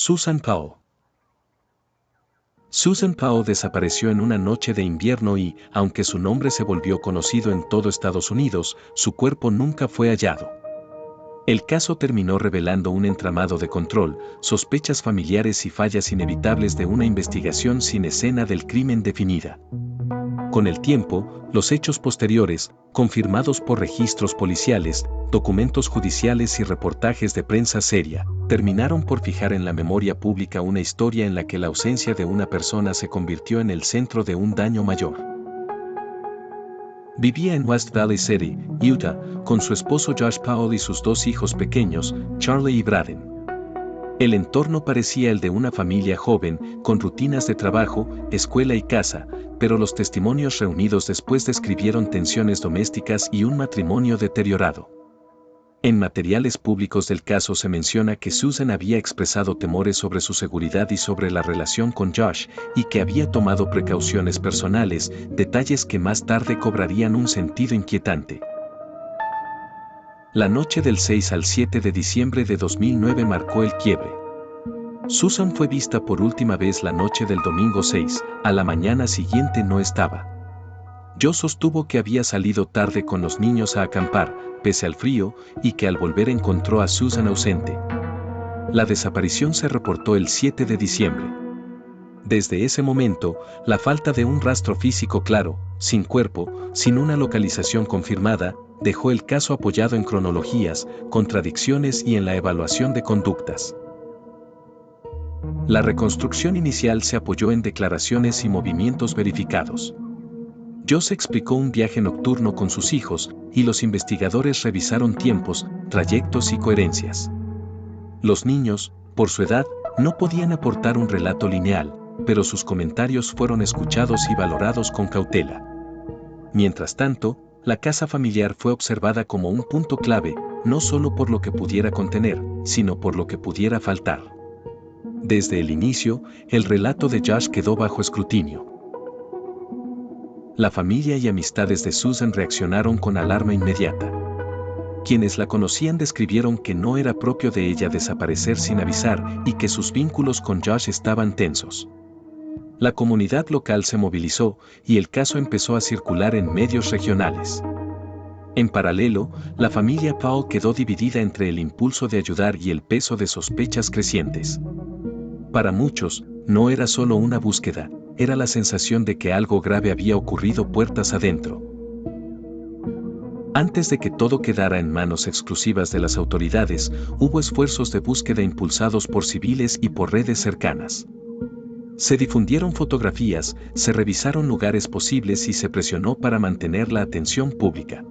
Susan Powell. Susan Powell desapareció en una noche de invierno y, aunque su nombre se volvió conocido en todo Estados Unidos, su cuerpo nunca fue hallado. El caso terminó revelando un entramado de control, sospechas familiares y fallas inevitables de una investigación sin escena del crimen definida. Con el tiempo, los hechos posteriores, confirmados por registros policiales, documentos judiciales y reportajes de prensa seria, terminaron por fijar en la memoria pública una historia en la que la ausencia de una persona se convirtió en el centro de un daño mayor. Vivía en West Valley City, Utah, con su esposo Josh Powell y sus dos hijos pequeños, Charlie y Braden. El entorno parecía el de una familia joven, con rutinas de trabajo, escuela y casa, pero los testimonios reunidos después describieron tensiones domésticas y un matrimonio deteriorado. En materiales públicos del caso se menciona que Susan había expresado temores sobre su seguridad y sobre la relación con Josh, y que había tomado precauciones personales, detalles que más tarde cobrarían un sentido inquietante. La noche del 6 al 7 de diciembre de 2009 marcó el quiebre. Susan fue vista por última vez la noche del domingo 6, a la mañana siguiente no estaba. Josh sostuvo que había salido tarde con los niños a acampar, pese al frío, y que al volver encontró a Susan ausente. La desaparición se reportó el 7 de diciembre. Desde ese momento, la falta de un rastro físico claro, sin cuerpo, sin una localización confirmada, dejó el caso apoyado en cronologías, contradicciones y en la evaluación de conductas. La reconstrucción inicial se apoyó en declaraciones y movimientos verificados. Josh explicó un viaje nocturno con sus hijos, y los investigadores revisaron tiempos, trayectos y coherencias. Los niños, por su edad, no podían aportar un relato lineal, pero sus comentarios fueron escuchados y valorados con cautela. Mientras tanto, la casa familiar fue observada como un punto clave, no solo por lo que pudiera contener, sino por lo que pudiera faltar. Desde el inicio, el relato de Josh quedó bajo escrutinio. La familia y amistades de Susan reaccionaron con alarma inmediata. Quienes la conocían describieron que no era propio de ella desaparecer sin avisar y que sus vínculos con Josh estaban tensos. La comunidad local se movilizó y el caso empezó a circular en medios regionales. En paralelo, la familia Powell quedó dividida entre el impulso de ayudar y el peso de sospechas crecientes. Para muchos, no era solo una búsqueda, era la sensación de que algo grave había ocurrido puertas adentro. Antes de que todo quedara en manos exclusivas de las autoridades, hubo esfuerzos de búsqueda impulsados por civiles y por redes cercanas. Se difundieron fotografías, se revisaron lugares posibles y se presionó para mantener la atención pública.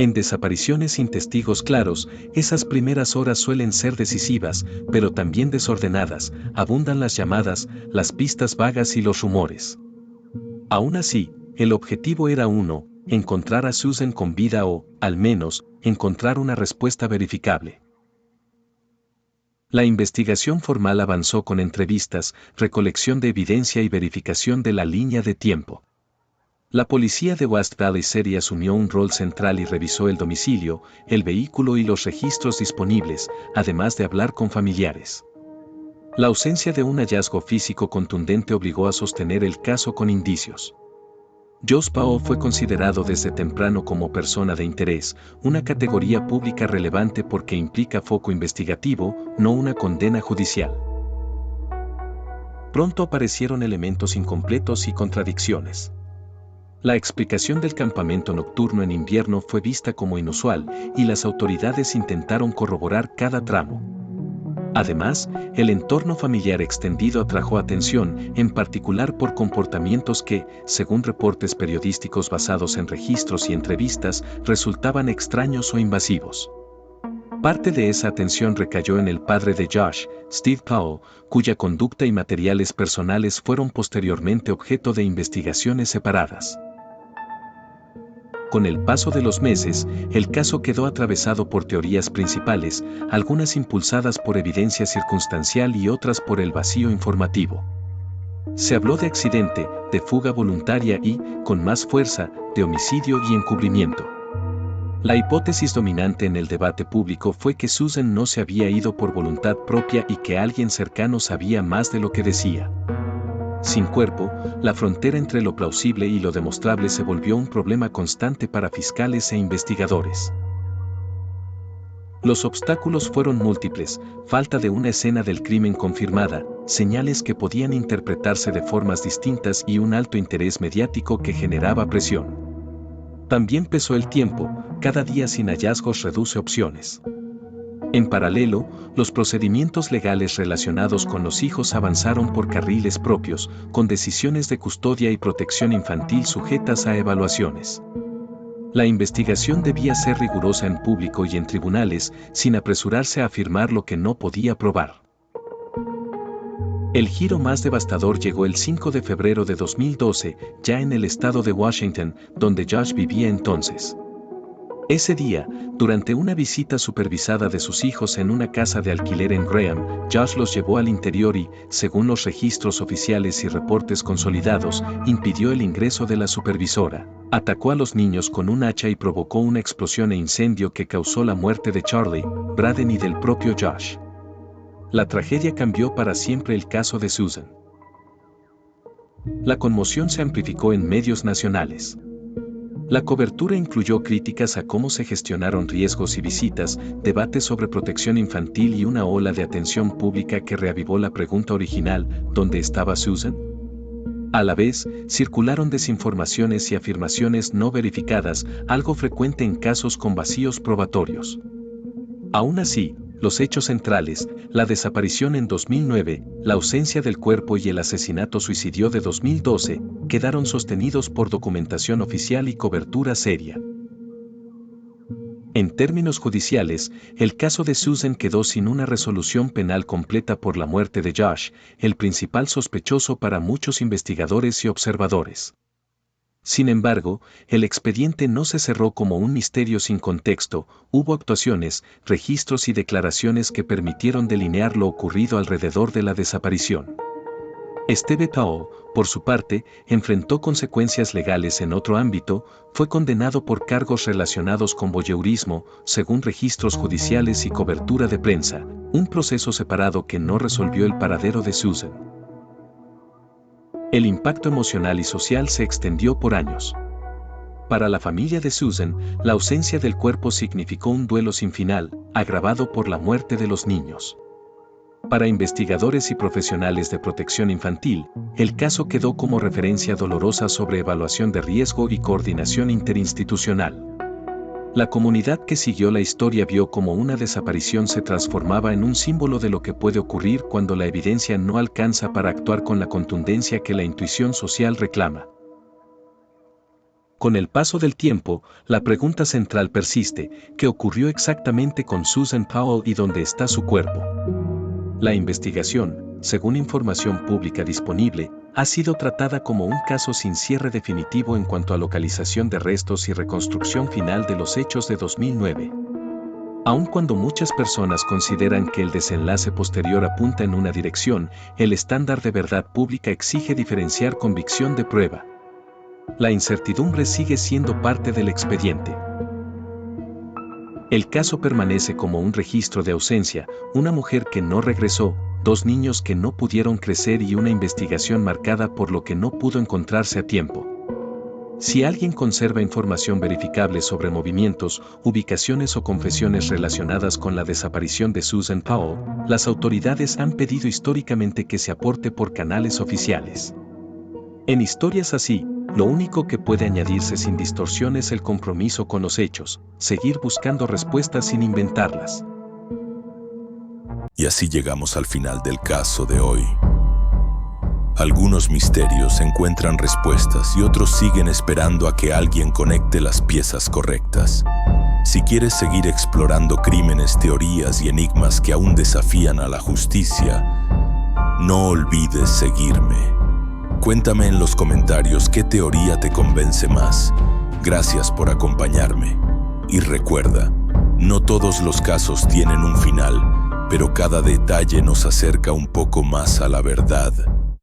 En desapariciones sin testigos claros, esas primeras horas suelen ser decisivas, pero también desordenadas, abundan las llamadas, las pistas vagas y los rumores. Aún así, el objetivo era uno, encontrar a Susan con vida o, al menos, encontrar una respuesta verificable. La investigación formal avanzó con entrevistas, recolección de evidencia y verificación de la línea de tiempo. La policía de West Valley City asumió un rol central y revisó el domicilio, el vehículo y los registros disponibles, además de hablar con familiares. La ausencia de un hallazgo físico contundente obligó a sostener el caso con indicios. Josh Powell fue considerado desde temprano como persona de interés, una categoría pública relevante porque implica foco investigativo, no una condena judicial. Pronto aparecieron elementos incompletos y contradicciones. La explicación del campamento nocturno en invierno fue vista como inusual, y las autoridades intentaron corroborar cada tramo. Además, el entorno familiar extendido atrajo atención, en particular por comportamientos que, según reportes periodísticos basados en registros y entrevistas, resultaban extraños o invasivos. Parte de esa atención recayó en el padre de Josh, Steve Powell, cuya conducta y materiales personales fueron posteriormente objeto de investigaciones separadas. Con el paso de los meses, el caso quedó atravesado por teorías principales, algunas impulsadas por evidencia circunstancial y otras por el vacío informativo. Se habló de accidente, de fuga voluntaria y, con más fuerza, de homicidio y encubrimiento. La hipótesis dominante en el debate público fue que Susan no se había ido por voluntad propia y que alguien cercano sabía más de lo que decía. Sin cuerpo, la frontera entre lo plausible y lo demostrable se volvió un problema constante para fiscales e investigadores. Los obstáculos fueron múltiples: falta de una escena del crimen confirmada, señales que podían interpretarse de formas distintas y un alto interés mediático que generaba presión. También pesó el tiempo, cada día sin hallazgos reduce opciones. En paralelo, los procedimientos legales relacionados con los hijos avanzaron por carriles propios, con decisiones de custodia y protección infantil sujetas a evaluaciones. La investigación debía ser rigurosa en público y en tribunales, sin apresurarse a afirmar lo que no podía probar. El giro más devastador llegó el 5 de febrero de 2012, ya en el estado de Washington, donde Josh vivía entonces. Ese día, durante una visita supervisada de sus hijos en una casa de alquiler en Graham, Josh los llevó al interior y, según los registros oficiales y reportes consolidados, impidió el ingreso de la supervisora. Atacó a los niños con un hacha y provocó una explosión e incendio que causó la muerte de Charlie, Braden y del propio Josh. La tragedia cambió para siempre el caso de Susan. La conmoción se amplificó en medios nacionales. La cobertura incluyó críticas a cómo se gestionaron riesgos y visitas, debates sobre protección infantil y una ola de atención pública que reavivó la pregunta original: ¿dónde estaba Susan? A la vez, circularon desinformaciones y afirmaciones no verificadas, algo frecuente en casos con vacíos probatorios. Aún así, los hechos centrales, la desaparición en 2009, la ausencia del cuerpo y el asesinato-suicidio de 2012, quedaron sostenidos por documentación oficial y cobertura seria. En términos judiciales, el caso de Susan quedó sin una resolución penal completa por la muerte de Josh, el principal sospechoso para muchos investigadores y observadores. Sin embargo, el expediente no se cerró como un misterio sin contexto. Hubo actuaciones, registros y declaraciones que permitieron delinear lo ocurrido alrededor de la desaparición. Steve Powell, por su parte, enfrentó consecuencias legales en otro ámbito. Fue condenado por cargos relacionados con voyeurismo, según registros judiciales y cobertura de prensa, un proceso separado que no resolvió el paradero de Susan. El impacto emocional y social se extendió por años. Para la familia de Susan, la ausencia del cuerpo significó un duelo sin final, agravado por la muerte de los niños. Para investigadores y profesionales de protección infantil, el caso quedó como referencia dolorosa sobre evaluación de riesgo y coordinación interinstitucional. La comunidad que siguió la historia vio cómo una desaparición se transformaba en un símbolo de lo que puede ocurrir cuando la evidencia no alcanza para actuar con la contundencia que la intuición social reclama. Con el paso del tiempo, la pregunta central persiste: ¿qué ocurrió exactamente con Susan Powell y dónde está su cuerpo? La investigación, según información pública disponible, ha sido tratada como un caso sin cierre definitivo en cuanto a localización de restos y reconstrucción final de los hechos de 2009. Aun cuando muchas personas consideran que el desenlace posterior apunta en una dirección, el estándar de verdad pública exige diferenciar convicción de prueba. La incertidumbre sigue siendo parte del expediente. El caso permanece como un registro de ausencia, una mujer que no regresó, 2 niños que no pudieron crecer y una investigación marcada por lo que no pudo encontrarse a tiempo. Si alguien conserva información verificable sobre movimientos, ubicaciones o confesiones relacionadas con la desaparición de Susan Powell, las autoridades han pedido históricamente que se aporte por canales oficiales. En historias así, lo único que puede añadirse sin distorsión es el compromiso con los hechos, seguir buscando respuestas sin inventarlas. Y así llegamos al final del caso de hoy. Algunos misterios encuentran respuestas y otros siguen esperando a que alguien conecte las piezas correctas. Si quieres seguir explorando crímenes, teorías y enigmas que aún desafían a la justicia, no olvides seguirme. Cuéntame en los comentarios qué teoría te convence más. Gracias por acompañarme. Y recuerda, no todos los casos tienen un final, pero cada detalle nos acerca un poco más a la verdad.